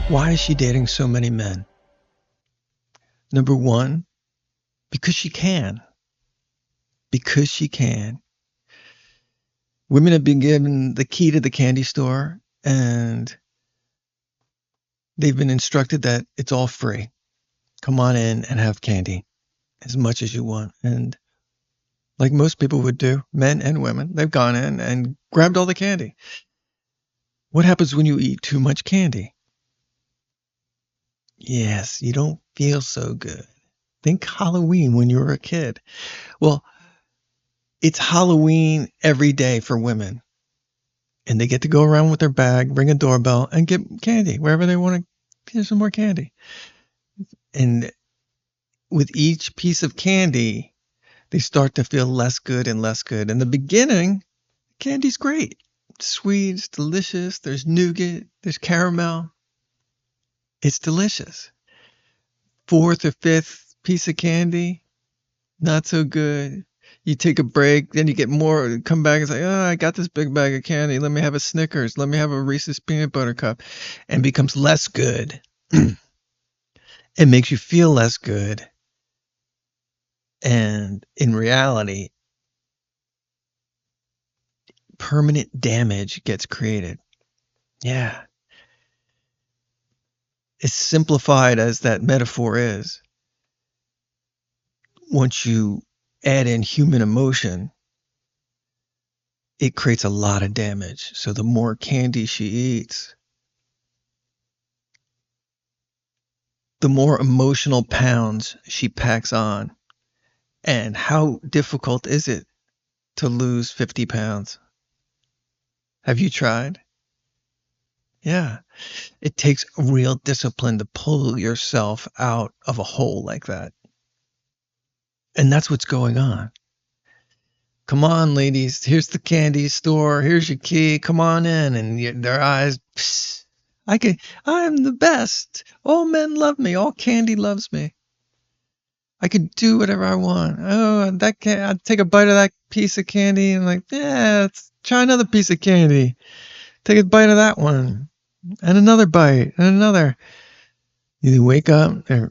Why is she dating so many men? Number one, because she can. Because she can. Women have been given the key to the candy store, and they've been instructed that it's all free. Come on in and have candy as much as you want. And like most people would do, men and women, they've gone in and grabbed all the candy. What happens when you eat too much candy? Yes, you don't feel so good. Think Halloween when you were a kid. Well, it's Halloween every day for women. And they get to go around with their bag, ring a doorbell, and get candy wherever they want to get some more candy. And with each piece of candy, they start to feel less good and less good. In the beginning, candy's great. It's sweet, it's delicious. There's nougat, there's caramel. It's delicious. Fourth or fifth piece of candy, not so good. You take a break, then you get more, come back and say, oh, I got this big bag of candy. Let me have a Snickers. Let me have a Reese's peanut butter cup. And becomes less good. It makes you feel less good. And in reality, permanent damage gets created. Yeah. As simplified as that metaphor is, once you add in human emotion, it creates a lot of damage. So the more candy she eats, the more emotional pounds she packs on. And how difficult is it to lose 50 pounds? Have you tried? Yeah. It takes real discipline to pull yourself out of a hole like that. And that's what's going on. Come on, ladies. Here's the candy store. Here's your key. Come on in. And their eyes, psst, I'm the best. All men love me. All candy loves me. I could do whatever I want. Oh, I'd take a bite of that piece of candy and yeah, let's try another piece of candy. Take a bite of that one. And another bite. And another. You wake up, they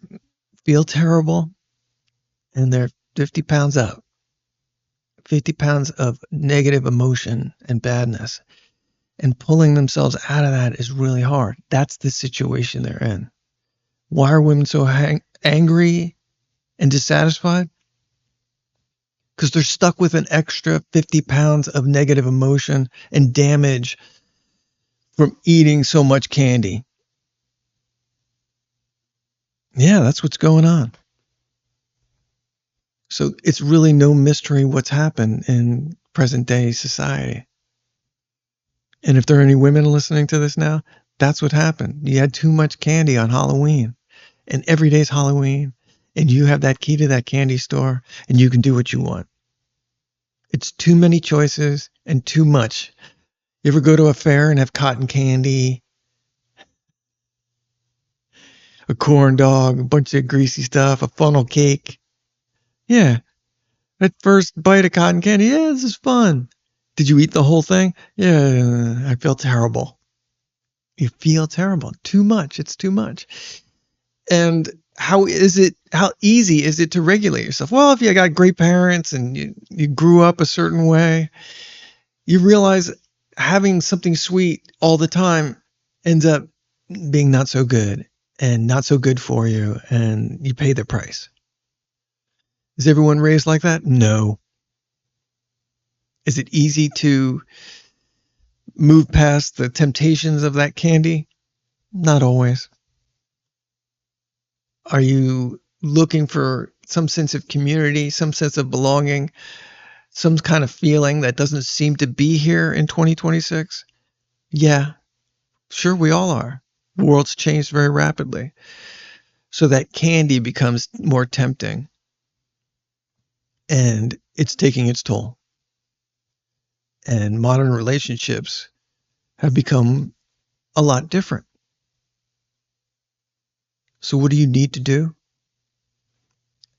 feel terrible, and they're 50 pounds up. 50 pounds of negative emotion and badness. And pulling themselves out of that is really hard. That's the situation they're in. Why are women so angry and dissatisfied? Because they're stuck with an extra 50 pounds of negative emotion and damage from eating so much candy. Yeah, that's what's going on. So it's really no mystery what's happened in present day society. And if there are any women listening to this now, that's what happened. You had too much candy on Halloween, and every day's Halloween, and you have that key to that candy store, and you can do what you want. It's too many choices and too much. You ever go to a fair and have cotton candy, a corn dog, a bunch of greasy stuff, a funnel cake? Yeah, that first bite of cotton candy, yeah, this is fun. Did you eat the whole thing? Yeah, I feel terrible. You feel terrible. Too much. It's too much. And how easy is it to regulate yourself? Well, if you got great parents and you grew up a certain way, you realize having something sweet all the time ends up being not so good and not so good for you, and you pay the price. Is everyone raised like that? No. Is it easy to move past the temptations of that candy? Not always. Are you looking for some sense of community, some sense of belonging, some kind of feeling that doesn't seem to be here in 2026? Yeah, sure, we all are. The world's changed very rapidly. So that candy becomes more tempting, and it's taking its toll. And modern relationships have become a lot different. So what do you need to do?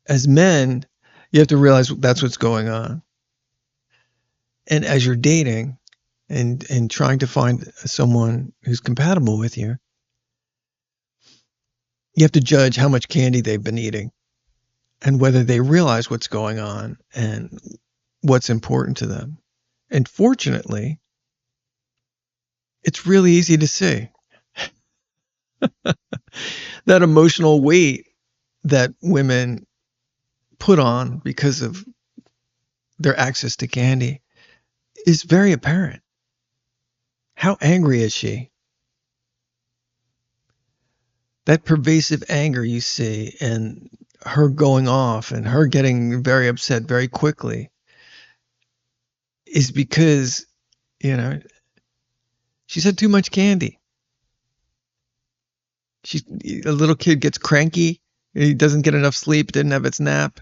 As men, you have to realize that's what's going on. And as you're dating and trying to find someone who's compatible with you, You have to judge how much candy they've been eating and whether they realize what's going on and what's important to them. And fortunately, it's really easy to see that emotional weight that women put on because of their access to candy is very apparent. How angry is she? That pervasive anger you see and her going off and her getting very upset very quickly is because, you know, she's had too much candy. She, a little kid gets cranky. He doesn't get enough sleep, didn't have its nap,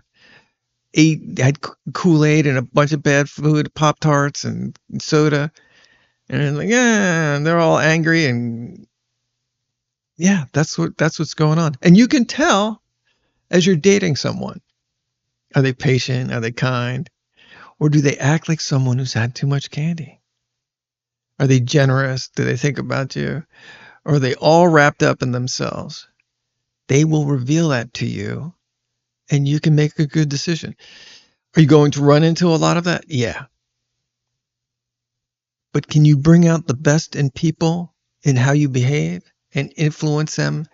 had Kool-Aid and a bunch of bad food, Pop-Tarts and soda. And like, yeah, they're all angry. And yeah, that's what's going on. And you can tell as you're dating someone. Are they patient? Are they kind? Or do they act like someone who's had too much candy? Are they generous? Do they think about you? Or are they all wrapped up in themselves? They will reveal that to you and you can make a good decision. Are you going to run into a lot of that? Yeah. But can you bring out the best in people in how you behave and influence them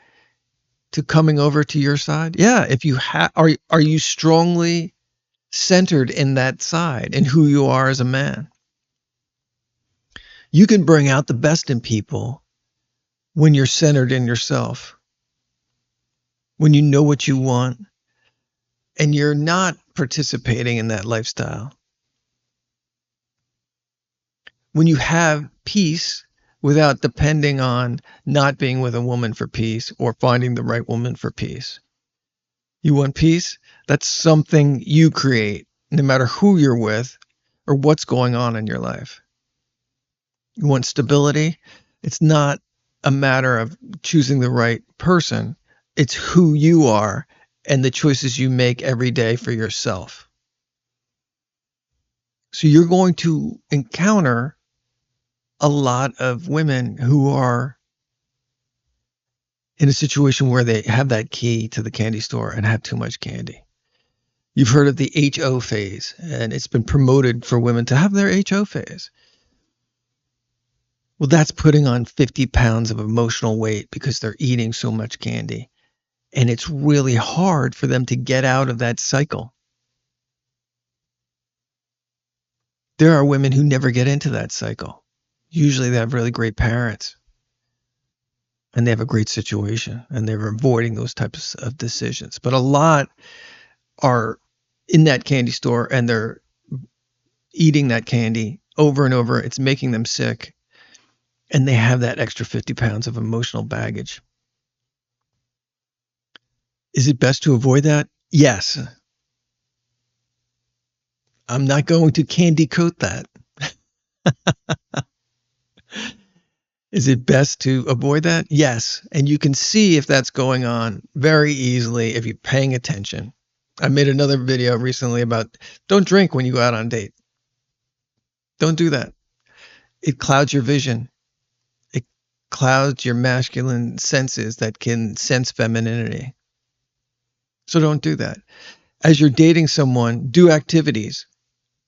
to coming over to your side? Yeah. If you are you strongly centered in that side and who you are as a man? You can bring out the best in people when you're centered in yourself, when you know what you want, and you're not participating in that lifestyle. When you have peace without depending on not being with a woman for peace or finding the right woman for peace. You want peace? That's something you create, no matter who you're with or what's going on in your life. You want stability? It's not a matter of choosing the right person. It's who you are and the choices you make every day for yourself. So you're going to encounter a lot of women who are in a situation where they have that key to the candy store and have too much candy. You've heard of the HO phase, and it's been promoted for women to have their HO phase. Well, that's putting on 50 pounds of emotional weight because they're eating so much candy. And it's really hard for them to get out of that cycle. There are women who never get into that cycle. Usually they have really great parents and they have a great situation and they're avoiding those types of decisions. But a lot are in that candy store and they're eating that candy over and over. It's making them sick. And they have that extra 50 pounds of emotional baggage. Is it best to avoid that? Yes. I'm not going to candy coat that. Is it best to avoid that? Yes. And you can see if that's going on very easily if you're paying attention. I made another video recently about don't drink when you go out on a date. Don't do that. It clouds your vision. It clouds your masculine senses that can sense femininity. So don't do that. As you're dating someone, do activities.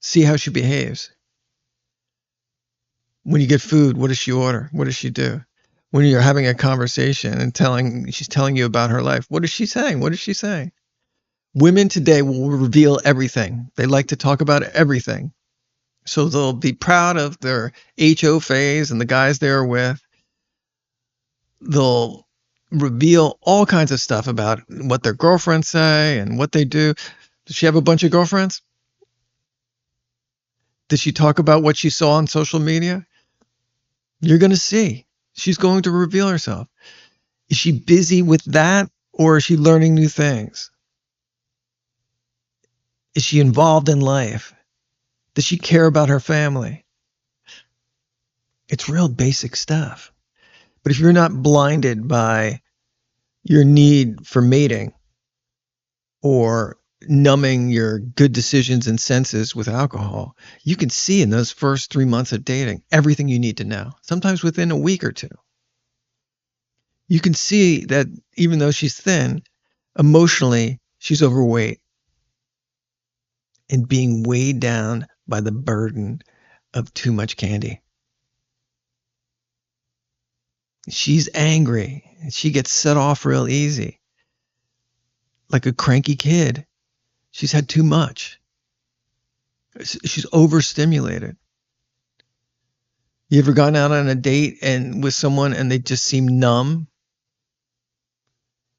See how she behaves. When you get food, what does she order? What does she do? When you're having a conversation and she's telling you about her life, what is she saying? What is she saying? Women today will reveal everything. They like to talk about everything. So they'll be proud of their HO phase and the guys they're with. They'll reveal all kinds of stuff about what their girlfriends say and what they do. Does she have a bunch of girlfriends? Does she talk about what she saw on social media? You're going to see. She's going to reveal herself. Is she busy with that or is she learning new things? Is she involved in life? Does she care about her family? It's real basic stuff. But if you're not blinded by your need for mating or numbing your good decisions and senses with alcohol, you can see in those first 3 months of dating everything you need to know, sometimes within a week or two. You can see that even though she's thin, emotionally, she's overweight and being weighed down by the burden of too much candy. She's angry. She gets set off real easy. Like a cranky kid. She's had too much. She's overstimulated. You ever gone out on a date and with someone and they just seem numb?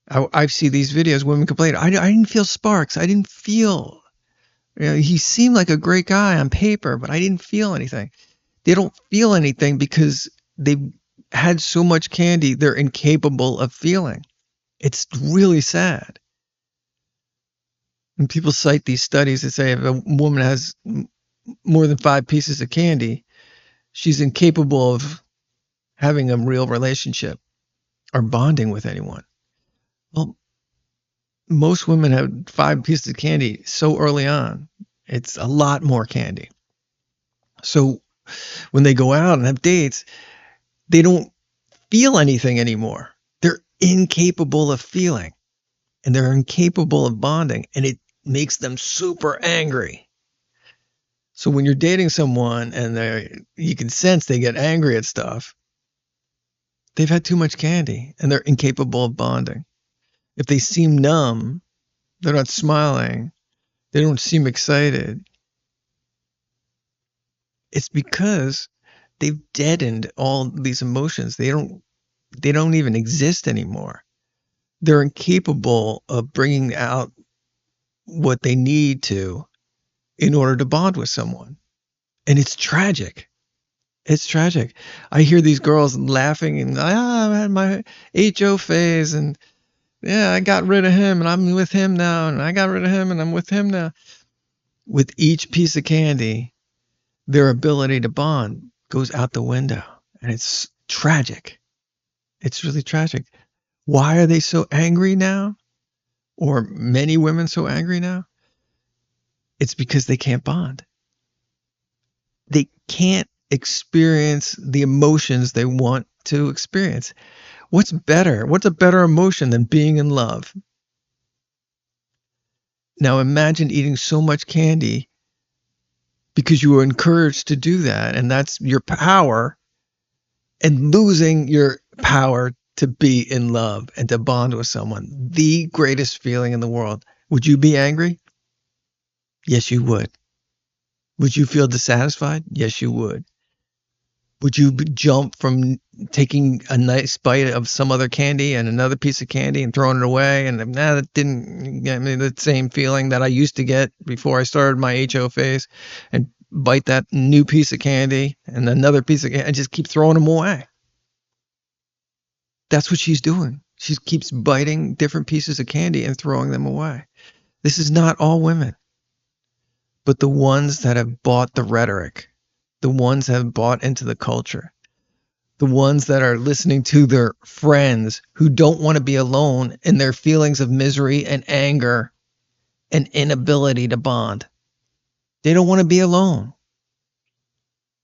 I see these videos, women complain, I didn't feel sparks. I didn't feel, he seemed like a great guy on paper, but I didn't feel anything. They don't feel anything because they've had so much candy, they're incapable of feeling. It's really sad. And people cite these studies that say if a woman has more than 5 pieces of candy, she's incapable of having a real relationship or bonding with anyone. Well, most women have 5 pieces of candy so early on. It's a lot more candy. So when they go out and have dates, they don't feel anything anymore. They're incapable of feeling and they're incapable of bonding, and it makes them super angry. So when you're dating someone and you can sense they get angry at stuff, they've had too much candy and they're incapable of bonding. If they seem numb, they're not smiling, they don't seem excited, it's because they've deadened all these emotions. They don't even exist anymore. They're incapable of bringing out what they need to in order to bond with someone. And it's tragic. It's tragic. I hear these girls laughing and I had my HO phase and yeah, I got rid of him and I'm with him now, and I got rid of him and I'm with him now. With each piece of candy, their ability to bond goes out the window, and it's tragic. It's really tragic. Why are they so angry now? Or many women so angry now? It's because they can't bond. They can't experience the emotions they want to experience. What's better? What's a better emotion than being in love? Now imagine eating so much candy because you were encouraged to do that, and that's your power, and losing your power to be in love and to bond with someone. The greatest feeling in the world. Would you be angry? Yes, you would. Would you feel dissatisfied? Yes, you would. Would you jump from taking a nice bite of some other candy and another piece of candy and throwing it away? And that didn't get me the same feeling that I used to get before I started my HO phase, and bite that new piece of candy and another piece of candy and just keep throwing them away. That's what she's doing. She keeps biting different pieces of candy and throwing them away. This is not all women, but the ones that have bought the rhetoric, the ones that have bought into the culture, the ones that are listening to their friends who don't want to be alone in their feelings of misery and anger and inability to bond. They don't want to be alone.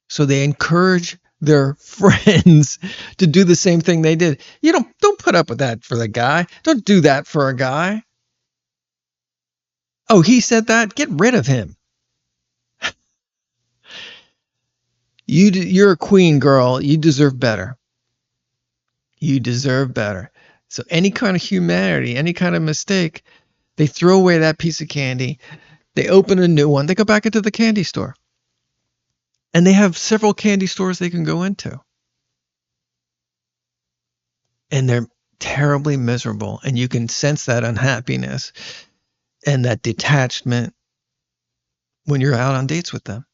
So they encourage their friends to do the same thing they did. You don't put up with that for the guy. Don't do that for a guy. Oh, he said that? Get rid of him. You're a queen, girl. You deserve better. You deserve better. So any kind of humanity, any kind of mistake, they throw away that piece of candy. They open a new one. They go back into the candy store. And they have several candy stores they can go into. And they're terribly miserable. And you can sense that unhappiness and that detachment when you're out on dates with them.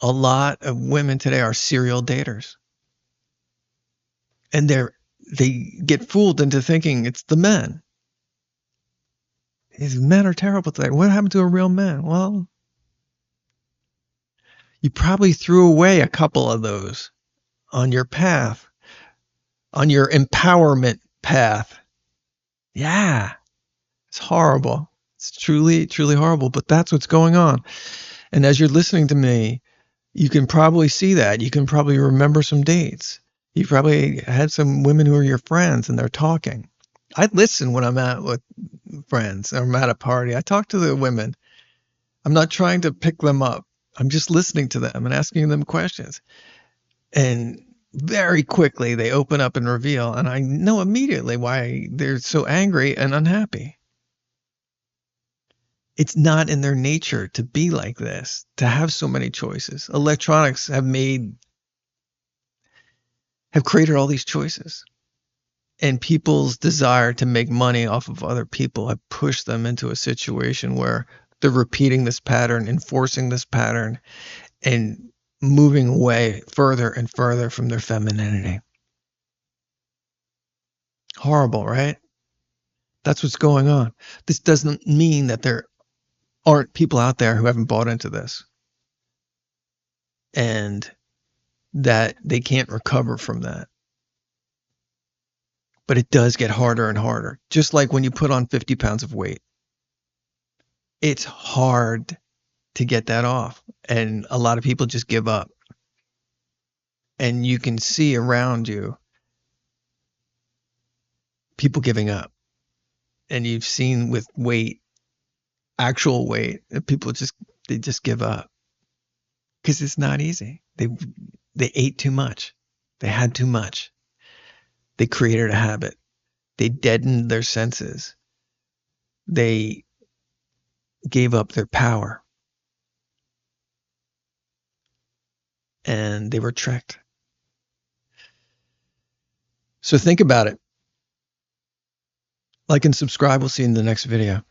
A lot of women today are serial daters. And they get fooled into thinking it's the men. These men are terrible today. What happened to a real man? Well, you probably threw away a couple of those on your path, on your empowerment path. Yeah, it's horrible. It's truly, truly horrible, but that's what's going on. And as you're listening to me, you can probably see that. You can probably remember some dates. You probably had some women who are your friends and they're talking. I listen when I'm out with friends or I'm at a party. I talk to the women. I'm not trying to pick them up. I'm just listening to them and asking them questions. And very quickly they open up and reveal, and I know immediately why they're so angry and unhappy. It's not in their nature to be like this, to have so many choices. Electronics have created all these choices. And people's desire to make money off of other people have pushed them into a situation where they're repeating this pattern, enforcing this pattern, and moving away further and further from their femininity. Horrible, right? That's what's going on. This doesn't mean that there aren't people out there who haven't bought into this and that they can't recover from that. But it does get harder and harder. Just like when you put on 50 pounds of weight, it's hard to get that off. And a lot of people just give up. And you can see around you people giving up. And you've seen with weight, actual weight, that people they just give up because it's not easy. They ate too much. They had too much. They created a habit. They deadened their senses. They gave up their power. And they were tricked. So think about it. Like and subscribe. We'll see you in the next video.